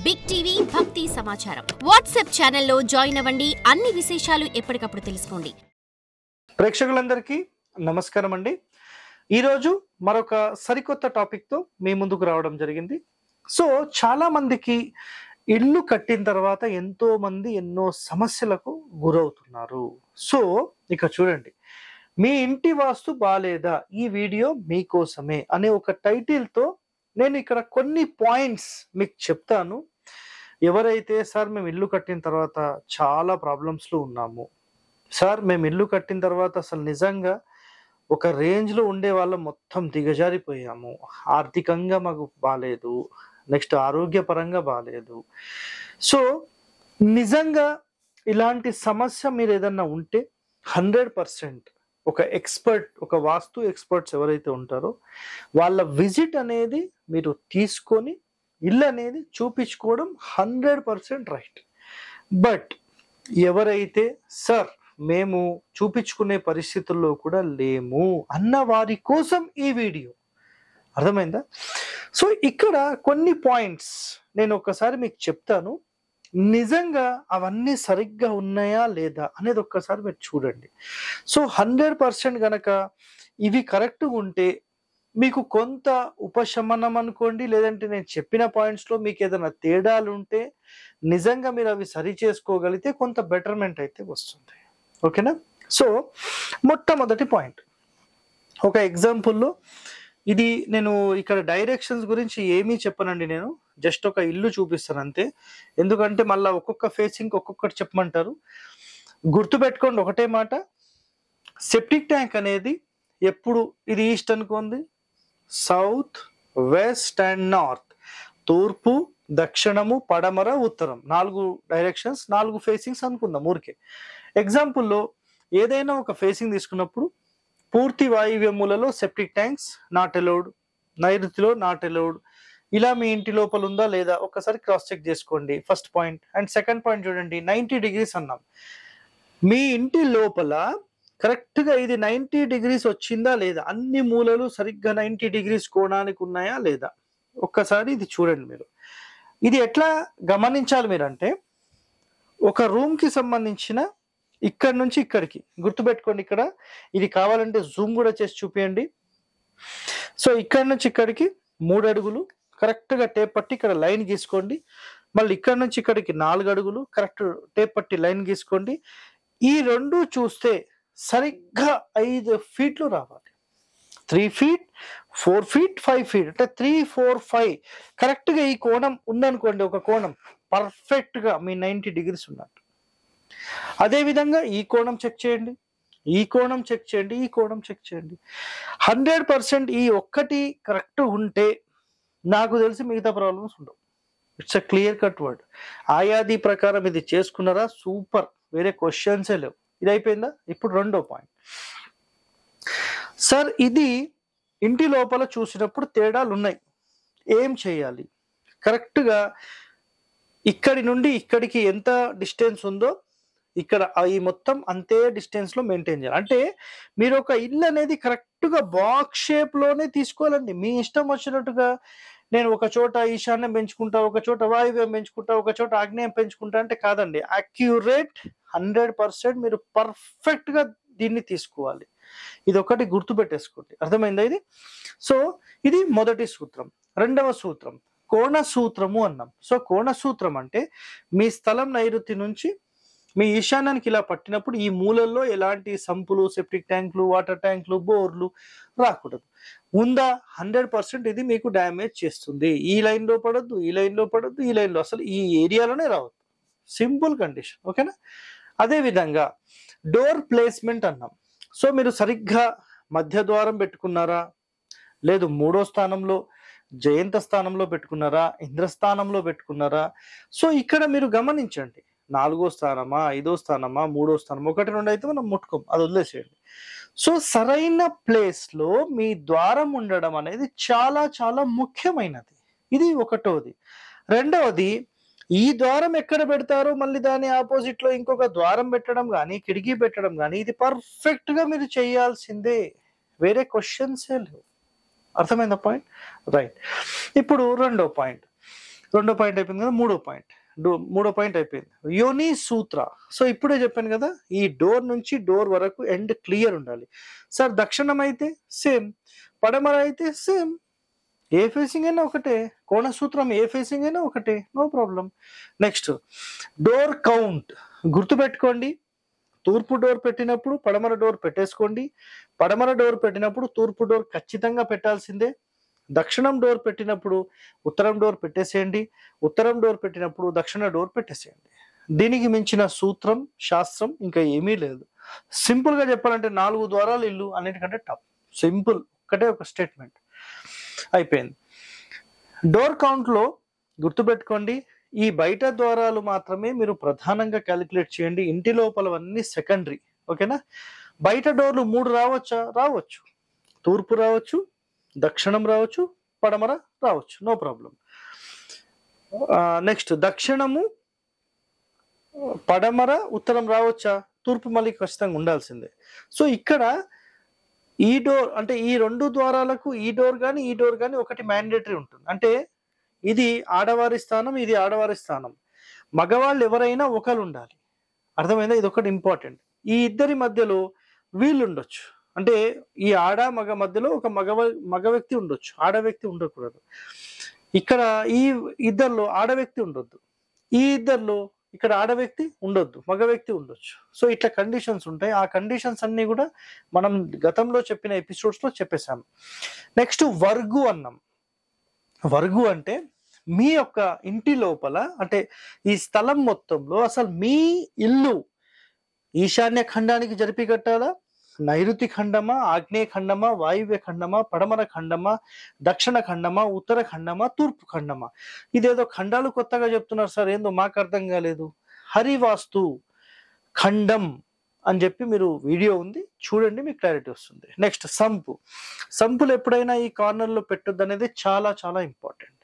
Big TV భక్తి సమాచారం WhatsApp ఛానల్లో జాయిన్ అవ్వండి. అన్ని విశేషాలు ఎప్పటికప్పుడు తెలుసుకోండి. ప్రేక్షకులందరికీ నమస్కారం అండి. ఈరోజు మరొక సరికొత్త టాపిక్తో మీ ముందుకు రావడం జరిగింది. సో చాలా మందికి ఇల్లు కట్టిన తర్వాత ఎంతో మంది ఎన్నో సమస్యలకు గురవుతున్నారు. సో ఇక చూడండి, మీ ఇంటి వాస్తు బాలేదా, ఈ వీడియో మీకోసమే అనే ఒక టైటిల్తో నేను ఇక్కడ కొన్ని పాయింట్స్ మీకు చెప్తాను. ఎవరైతే సార్ మేము ఇల్లు కట్టిన తర్వాత చాలా ప్రాబ్లమ్స్లో ఉన్నాము, సార్ మేము ఇల్లు కట్టిన తర్వాత అసలు నిజంగా ఒక రేంజ్లో ఉండే వాళ్ళం మొత్తం దిగజారిపోయాము, ఆర్థికంగా మాకు బాగాలేదు, నెక్స్ట్ ఆరోగ్యపరంగా బాగాలేదు. సో నిజంగా ఇలాంటి సమస్య మీరు ఏదన్నా ఉంటే 100% ఒక ఎక్స్పర్ట్, ఒక వాస్తు ఎక్స్పర్ట్స్ ఎవరైతే ఉంటారో వాళ్ళ విజిట్ అనేది మీరు తీసుకొని ఇల్లు అనేది చూపించుకోవడం 100% రైట్. బట్ ఎవరైతే సార్ మేము చూపించుకునే పరిస్థితుల్లో కూడా లేము అన్న వారి కోసం ఈ వీడియో, అర్థమైందా? సో ఇక్కడ కొన్ని పాయింట్స్ నేను ఒక్కసారి మీకు చెప్తాను, నిజంగా అవన్నీ సరిగ్గా ఉన్నాయా లేదా అనేది ఒక్కసారి మీరు చూడండి. సో 100% గనక ఇవి కరెక్ట్గా ఉంటే మీకు కొంత ఉపశమనం అనుకోండి, లేదంటే నేను చెప్పిన పాయింట్స్లో మీకు ఏదైనా తేడాలు ఉంటే నిజంగా మీరు అవి సరి చేసుకోగలిగితే కొంత బెటర్మెంట్ అయితే వస్తుంది. ఓకేనా? సో మొట్టమొదటి పాయింట్, ఒక ఎగ్జాంపుల్లో ఇది నేను ఇక్కడ డైరెక్షన్స్ గురించి ఏమీ చెప్పనండి, నేను జస్ట్ ఒక ఇల్లు చూపిస్తాను అంతే. ఎందుకంటే మళ్ళీ ఒక్కొక్క ఫేసింగ్ ఒక్కొక్కటి చెప్పమంటారు. గుర్తుపెట్టుకోండి ఒకటే మాట, సెప్టిక్ ట్యాంక్ అనేది ఎప్పుడు ఇది ఈస్ట్ అనుకోండి, సౌత్, వెస్ట్ అండ్ నార్త్, తూర్పు, దక్షిణము, పడమర, ఉత్తరం, 4 డైరెక్షన్స్, 4 ఫేసింగ్స్ అనుకుందాం ఊరికే. ఎగ్జాంపుల్లో ఏదైనా ఒక ఫేసింగ్ తీసుకున్నప్పుడు పూర్తి వాయువ్య మూలలో సెప్టిక్ ట్యాంక్స్ నాట్ అలౌడ్, నైరుతిలో నాట్ అలౌడ్. ఇలా మీ ఇంటి లోపల ఉందా లేదా ఒక్కసారి క్రాస్ చెక్ చేసుకోండి, first point. And second point చూడండి, 90 degrees అన్నాం. మీ ఇంటి లోపల కరెక్ట్గా ఇది 90 degrees వచ్చిందా లేదా, అన్ని మూలలు సరిగ్గా 90 degrees కోణానికి ఉన్నాయా లేదా ఒక్కసారి ఇది చూడండి మీరు. ఇది ఎట్లా గమనించాలి మీరు అంటే, ఒక రూమ్కి సంబంధించిన ఇక్కడ నుంచి ఇక్కడికి గుర్తుపెట్టుకోండి, ఇక్కడ ఇది కావాలంటే జూమ్ కూడా చేసి చూపించండి. సో ఇక్కడ నుంచి ఇక్కడికి 3 అడుగులు కరెక్ట్గా టేప్ పట్టి ఇక్కడ లైన్ గీసుకోండి. మళ్ళీ ఇక్కడ నుంచి ఇక్కడికి 4 అడుగులు కరెక్ట్ టేప్ పట్టి లైన్ గీసుకోండి. ఈ రెండు చూస్తే సరిగ్గా 5 feet రావాలి. 3 feet, 4 feet, 5 feet, అంటే 3, 4, 5 కరెక్ట్గా ఈ కోణం ఉందనుకోండి, ఒక కోణం పర్ఫెక్ట్గా మీ 90 degrees ఉన్నట్టు. అదేవిధంగా ఈ కోణం చెక్ చేయండి, ఈ కోణం చెక్ చేయండి, ఈ కోణం చెక్ చేయండి. 100% ఈ ఒక్కటి కరెక్ట్ ఉంటే నాకు తెలిసి మిగతా ప్రాబ్లమ్స్ ఉండవు. It's a clear cut word. ఆయాది ప్రకారం ఇది చేసుకున్నారా, సూపర్, వేరే క్వశ్చన్సే లేవు. ఇది అయిపోయిందా? ఇప్పుడు రెండో పాయింట్, సార్ ఇది ఇంటి లోపల చూసినప్పుడు తేడాలు ఉన్నాయి, ఏం చేయాలి? కరెక్ట్గా ఇక్కడి నుండి ఇక్కడికి ఎంత డిస్టెన్స్ ఉందో ఇక్కడ ఈ మొత్తం అంతే డిస్టెన్స్లో మెయింటైన్ చేయాలి. అంటే మీరు ఒక ఇల్లు అనేది కరెక్ట్గా బాక్స్ షేప్లోనే తీసుకోవాలండి. మీ ఇష్టం వచ్చినట్టుగా నేను ఒక చోట ఈశాన్యం పెంచుకుంటా, ఒక చోట వాయువ్యం పెంచుకుంటా, ఒక చోట ఆగ్నేయం పెంచుకుంటా అంటే కాదండి. అక్యురేట్ 100% మీరు పర్ఫెక్ట్గా దీన్ని తీసుకోవాలి. ఇది ఒకటి గుర్తుపెట్టేసుకోండి, అర్థమైందా ఇది? సో ఇది మొదటి సూత్రం. రెండవ సూత్రం కోణ సూత్రము అన్నాం. సో కోణ సూత్రం అంటే మీ స్థలం నైరుతి నుంచి మీ ఈశాన్యానికి ఇలా పట్టినప్పుడు ఈ మూలల్లో ఎలాంటి సంపులు, సెప్టిక్ ట్యాంకులు, వాటర్ ట్యాంకులు, బోర్లు రాకూడదు. ఉందా? 100% ఇది మీకు డ్యామేజ్ చేస్తుంది. ఈ లైన్లో పడద్దు, ఈ లైన్లో పడద్దు, ఈ లైన్లో అసలు ఈ ఏరియాలోనే రావద్దు. సింపుల్ కండిషన్, ఓకేనా? అదేవిధంగా డోర్ ప్లేస్మెంట్ అన్నాం. సో మీరు సరిగ్గా మధ్య ద్వారం పెట్టుకున్నారా, లేదు 3వ స్థానంలో జయంత స్థానంలో పెట్టుకున్నారా, ఇంద్రస్థానంలో పెట్టుకున్నారా? సో ఇక్కడ మీరు గమనించండి, 4వ స్థానమా, 5వ స్థానమా, 3వ స్థానమా, 1, 2 అయితే మనం ముట్టుకోం, అది వదిలేసేయండి. సో సరైన ప్లేస్లో మీ ద్వారం ఉండడం అనేది చాలా చాలా ముఖ్యమైనది. ఇది ఒకటోది. రెండవది, ఈ ద్వారం ఎక్కడ పెడతారో మళ్ళీ దాని ఆపోజిట్ లో ఇంకొక ద్వారం పెట్టడం కానీ, కిటికీ పెట్టడం కానీ, ఇది పర్ఫెక్ట్ గా మీరు చేయాల్సిందే, వేరే క్వశ్చన్సే లేవు. అర్థమైందా పాయింట్? రైట్. ఇప్పుడు రెండో పాయింట్, రెండో పాయింట్ అయిపోయింది కదా, మూడో పాయింట్ అయిపోయింది, యోని సూత్ర. సో ఇప్పుడే చెప్పాను కదా, ఈ డోర్ నుంచి డోర్ వరకు ఎండ్ క్లియర్ ఉండాలి. సార్ దక్షిణం అయితే సేమ్, పడమర అయితే సేమ్, ఏ ఫేసింగ్ అయినా ఒకటే, కోణ సూత్రం ఏ ఫేసింగ్ అయినా ఒకటే, no problem. Next door count గుర్తుపెట్టుకోండి. తూర్పు డోర్ పెట్టినప్పుడు పడమర డోర్ పెట్టేసుకోండి, పడమర డోర్ పెట్టినప్పుడు తూర్పు డోర్ ఖచ్చితంగా పెట్టాల్సిందే. దక్షిణం డోర్ పెట్టినప్పుడు ఉత్తరం డోర్ పెట్టేసేయండి, ఉత్తరం డోర్ పెట్టినప్పుడు దక్షిణ డోర్ పెట్టేసేయండి. దీనికి మించిన సూత్రం శాస్త్రం ఇంకా ఏమీ లేదు. సింపుల్ గా చెప్పాలంటే 4 ద్వారాలు ఇల్లు అన్నిటికంటే టాప్. సింపుల్, ఒకటే ఒక స్టేట్మెంట్ అయిపోయింది. డోర్ కౌంట్ లో గుర్తుపెట్టుకోండి, ఈ బయట ద్వారాలు మాత్రమే మీరు ప్రధానంగా క్యాలిక్యులేట్ చేయండి, ఇంటి లోపలవన్నీ సెకండరీ. ఓకేనా? బయట డోర్లు 3 రావచ్చా? రావచ్చు. తూర్పు రావచ్చు, దక్షిణం రావచ్చు, పడమర రావచ్చు, నో ప్రాబ్లం. నెక్స్ట్ దక్షిణము, పడమర, ఉత్తరం రావచ్చా? తూర్పు మళ్ళీ ఖచ్చితంగా ఉండాల్సిందే. సో ఇక్కడ ఈ డోర్ అంటే ఈ 2 ద్వారాలకు ఈ డోర్ కానీ ఈ డోర్ కానీ ఒకటి మ్యాండేటరీ ఉంటుంది. అంటే ఇది ఆడవారి స్థానం, ఇది ఆడవారి స్థానం. మగవాళ్ళు ఎవరైనా ఒకరు ఉండాలి. అర్థమైందా? ఇది ఒకటి ఇంపార్టెంట్. ఈ ఇద్దరి మధ్యలో వీళ్ళు ఉండొచ్చు. అంటే ఈ ఆడ మగ మధ్యలో ఒక మగ వ్యక్తి ఉండొచ్చు, ఆడ వ్యక్తి ఉండకూడదు. ఇక్కడ ఈ ఇద్దరిలో ఆడ వ్యక్తి ఉండొద్దు, ఈ ఇద్దరిలో ఇక్కడ ఆడ వ్యక్తి ఉండొద్దు, మగ వ్యక్తి ఉండొచ్చు. సో ఇట్లా కండిషన్స్ ఉంటాయి. ఆ కండిషన్స్ అన్ని కూడా మనం గతంలో చెప్పిన ఎపిసోడ్స్ లో చెప్పేశాము. నెక్స్ట్ వర్గు అన్నాం. వర్గు అంటే మీ యొక్క ఇంటి లోపల, అంటే ఈ స్థలం మొత్తంలో అసలు మీ ఇల్లు ఈశాన్య ఖండానికి జరిపి కట్టాలా, నైరుతి ఖండమా, ఆగ్నేయ ఖండమా, వాయువ్య ఖండమా, పడమర ఖండమా, దక్షిణ ఖండమా, ఉత్తర ఖండమా, తూర్పు ఖండమా? ఇదేదో ఖండాలు కొత్తగా చెప్తున్నారు సార్, ఏందో మాకు అర్థం కాలేదు. హరివాస్తు ఖండం అని చెప్పి మీరు వీడియో ఉంది చూడండి, మీకు క్లారిటీ వస్తుంది. నెక్స్ట్ సంపులు ఎప్పుడైనా ఈ కార్నర్లో పెట్టొద్దు అనేది చాలా చాలా ఇంపార్టెంట్.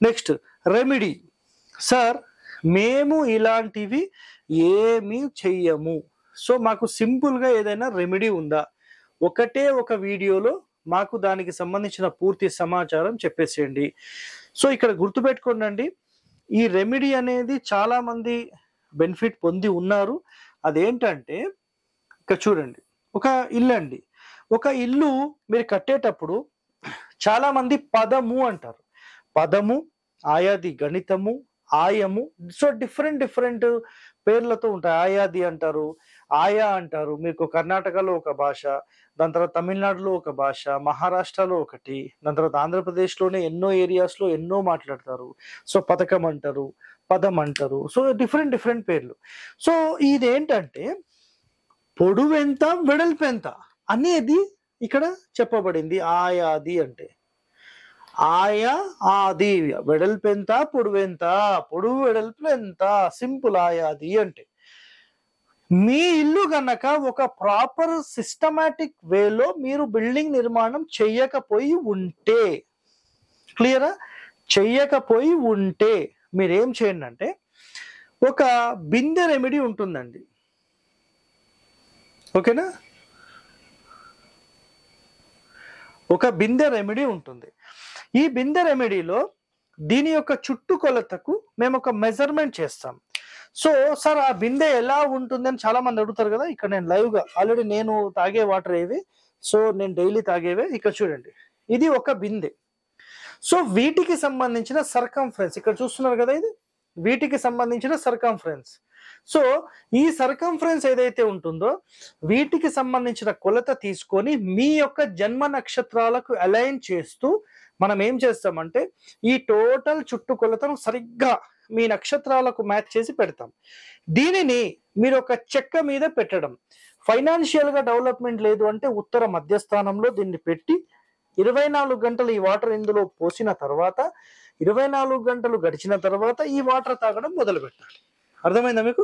Next remedy. సార్ మేము ఇలాంటివి ఏమీ చెయ్యము, సో మాకు సింపుల్గా ఏదైనా రెమెడీ ఉందా? ఒకటే ఒక వీడియోలో మాకు దానికి సంబంధించిన పూర్తి సమాచారం చెప్పేసేయండి. సో ఇక్కడ గుర్తుపెట్టుకోండి, ఈ రెమెడీ అనేది చాలా మంది బెనిఫిట్ పొంది ఉన్నారు. అదేంటంటే ఇక్కడ చూడండి, ఒక ఇల్లు అండి, ఒక ఇల్లు మీరు కట్టేటప్పుడు చాలా మంది పదము అంటారు. పదము, ఆయాది గణితము, ఆయము, సో డిఫరెంట్ పేర్లతో ఉంటాయి. ఆయాది అంటారు, ఆయా అంటారు. మీకు కర్ణాటకలో ఒక భాష, దాని తర్వాత తమిళనాడులో ఒక భాష, మహారాష్ట్రలో ఒకటి, దాని తర్వాత ఆంధ్రప్రదేశ్లోనే ఎన్నో ఏరియాస్లో ఎన్నో మాట్లాడతారు. సో పథకం అంటారు, పదం అంటారు. సో డిఫరెంట్ పేర్లు. సో ఇదేంటంటే పొడువెంత వెడల్పెంత అనేది ఇక్కడ చెప్పబడింది. ఆయాది అంటే ఆయా ఆది, వెడల్పెంత పొడువెంత, పొడువు వెడల్పు ఎంత, సింపుల్ ఆయాది అంటే. మీ ఇల్లు గనక ఒక ప్రాపర్ సిస్టమాటిక్ వేలో మీరు బిల్డింగ్ నిర్మాణం చెయ్యకపోయి ఉంటే, క్లియరా? చెయ్యకపోయి ఉంటే మీరేం చేయండి అంటే, ఒక బిందె రెమెడీ ఉంటుందండి. ఓకేనా? ఒక బిందె రెమెడీ ఉంటుంది. ఈ బిందె రెమెడీలో దీని యొక్క చుట్టుకొలతకు మేము ఒక మెజర్మెంట్ చేస్తాం. సో సార్ ఆ బిందె ఎలా ఉంటుంది అని చాలా మంది అడుగుతారు కదా. ఇక్కడ నేను లైవ్ గా ఆల్రెడీ నేను తాగే వాటర్ ఏవి, సో నేను డైలీ తాగేవే. ఇక్కడ చూడండి, ఇది ఒక బిందె. సో వీటికి సంబంధించిన సర్కంఫరెన్స్ ఇక్కడ చూస్తున్నారు కదా, ఇది వీటికి సంబంధించిన సర్కంఫరెన్స్. సో ఈ సర్కంఫరెన్స్ ఏదైతే ఉంటుందో వీటికి సంబంధించిన కొలత తీసుకొని మీ యొక్క జన్మ నక్షత్రాలకు అలైన్ చేస్తూ మనం ఏం చేస్తామంటే ఈ టోటల్ చుట్టుకొలతను సరిగ్గా మీ నక్షత్రాలకు మ్యాచ్ చేసి పెడతాం. దీనిని మీరు ఒక చెక్క మీద పెట్టడం. ఫైనాన్షియల్ గా డెవలప్మెంట్ లేదు అంటే ఉత్తర మధ్యస్థానంలో దీన్ని పెట్టి 24 గంటలు ఈ వాటర్ ఇందులో పోసిన తర్వాత 24 గంటలు గడిచిన తర్వాత ఈ వాటర్ తాగడం మొదలు పెట్టాలి. అర్థమైందా మీకు?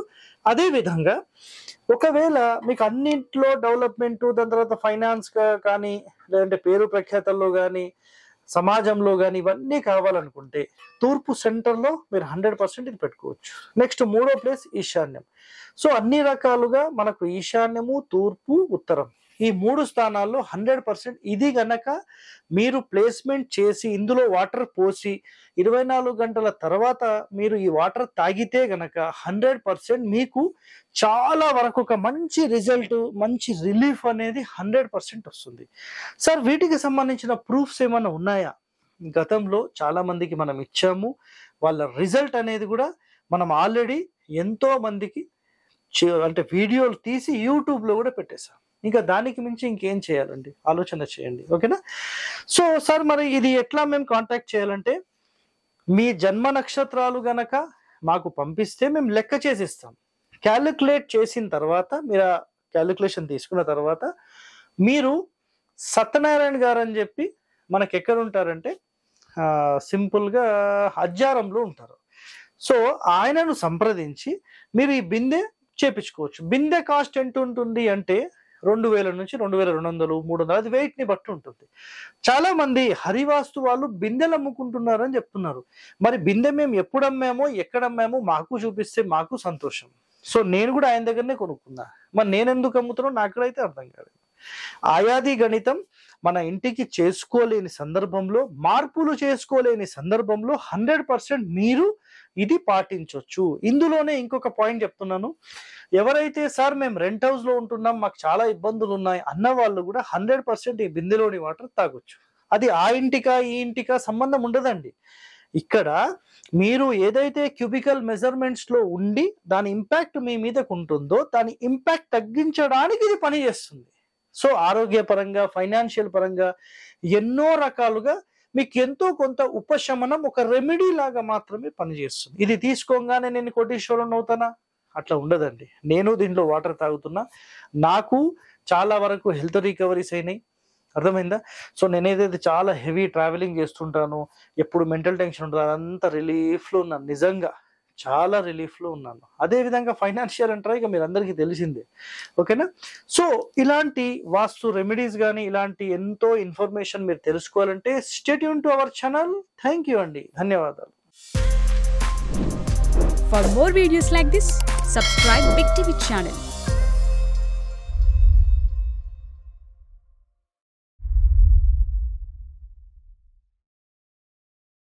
అదే విధంగా ఒకవేళ మీకు అన్నింటిలో డెవలప్మెంట్, దాని తర్వాత ఫైనాన్స్ కానీ లేదంటే పేరు ప్రఖ్యాతల్లో కానీ సమాజంలో కానీ ఇవన్నీ కావాలనుకుంటే తూర్పు సెంటర్లో మీరు 100% ఇది పెట్టుకోవచ్చు. నెక్స్ట్ 3వ ప్లేస్ ఈశాన్యం. సో అన్ని రకాలుగా మనకు ఈశాన్యము, తూర్పు, ఉత్తరం ఈ 3 స్థానాల్లో 100% ఇది గనక మీరు ప్లేస్మెంట్ చేసి ఇందులో వాటర్ పోసి 24 గంటల తర్వాత మీరు ఈ వాటర్ తాగితే గనక 100% మీకు చాలా వరకు ఒక మంచి రిజల్ట్, మంచి రిలీఫ్ అనేది 100% వస్తుంది. సార్ వీటికి సంబంధించిన ప్రూఫ్స్ ఏమైనా ఉన్నాయా? గతంలో చాలా మందికి మనం ఇచ్చాము. వాళ్ళ రిజల్ట్ అనేది కూడా మనం ఆల్రెడీ ఎంతో మందికి అంటే వీడియోలు తీసి యూట్యూబ్లో కూడా పెట్టేశాం. ఇంకా దానికి మించి ఇంకేం చేయాలండి? ఆలోచన చేయండి. ఓకేనా? సో సార్ మరి ఇది ఎట్లా మేము కాంటాక్ట్ చేయాలంటే, మీ జన్మ నక్షత్రాలు గనక మాకు పంపిస్తే మేము లెక్క చేసిస్తాం. క్యాలిక్యులేట్ చేసిన తర్వాత మీరు ఆ క్యాలిక్యులేషన్ తీసుకున్న తర్వాత మీరు సత్యనారాయణ గారు అని చెప్పి మనకి ఎక్కడ ఉంటారంటే సింపుల్గా హజ్జారంలో ఉంటారు. సో ఆయనను సంప్రదించి మీరు ఈ బిందె చేపించుకోవచ్చు. బిందె కాస్ట్ ఎంత ఉంటుంది అంటే 2000 నుంచి 2200, 300, అది వెయిట్ ని బట్టి ఉంటుంది. చాలా మంది హరివాస్తు వాళ్ళు బిందెలు అమ్ముకుంటున్నారు అని చెప్తున్నారు. మరి బిందె మేము ఎప్పుడు అమ్మామో ఎక్కడ అమ్మామో మాకు చూపిస్తే మాకు సంతోషం. సో నేను కూడా ఆయన దగ్గరనే కొనుక్కున్నా. మరి నేను ఎందుకు అమ్ముతున్నా నాకైతే అర్థం కాలేదు. ఆయాది గణితం మన ఇంటికి చేసుకోలేని సందర్భంలో, మార్పులు చేసుకోలేని సందర్భంలో 100% మీరు ఇది పాటించవచ్చు. ఇందులోనే ఇంకొక పాయింట్ చెప్తున్నాను. ఎవరైతే సార్ మేము రెంట్ హౌస్ లో ఉంటున్నాం, మాకు చాలా ఇబ్బందులు ఉన్నాయి అన్న వాళ్ళు కూడా 100% ఈ బిందెలోని వాటర్ తాగొచ్చు. అది ఆ ఇంటికా ఈ ఇంటికా సంబంధం ఉండదండి. ఇక్కడ మీరు ఏదైతే క్యూబికల్ మెజర్మెంట్స్ లో ఉండి దాని ఇంపాక్ట్ మీ మీదకు ఉంటుందో దాని ఇంపాక్ట్ తగ్గించడానికి ఇది పనిచేస్తుంది. సో ఆరోగ్యపరంగా, ఫైనాన్షియల్ పరంగా ఎన్నో రకాలుగా మీకు ఎంతో కొంత ఉపశమనం, ఒక రెమెడీ లాగా మాత్రమే పనిచేస్తుంది. ఇది తీసుకోగానే నేను కోటీశ్వరుని అవుతానా? అట్లా ఉండదండి. నేను దీంట్లో వాటర్ తాగుతున్నా, నాకు చాలా వరకు హెల్త్ రికవరీస్ అయినాయి. అర్థమైందా? సో నేనేదైతే చాలా హెవీ ట్రావెలింగ్ చేస్తుంటాను, ఎప్పుడు మెంటల్ టెన్షన్ ఉంటుంది, అదంతా రిలీఫ్లో ఉన్నాను. నిజంగా చాలా రిలీఫ్లో ఉన్నాను. అదేవిధంగా ఫైనాన్షియల్ అంటారా, ఇక మీరు అందరికీ తెలిసిందే. ఓకేనా? సో ఇలాంటి వాస్తు రెమెడీస్ కానీ ఇలాంటి ఎంతో ఇన్ఫర్మేషన్ మీరు తెలుసుకోవాలంటే stay tune to our channel. Thank you అండి. ధన్యవాదాలు. For more videos like this, subscribe Big TV channel.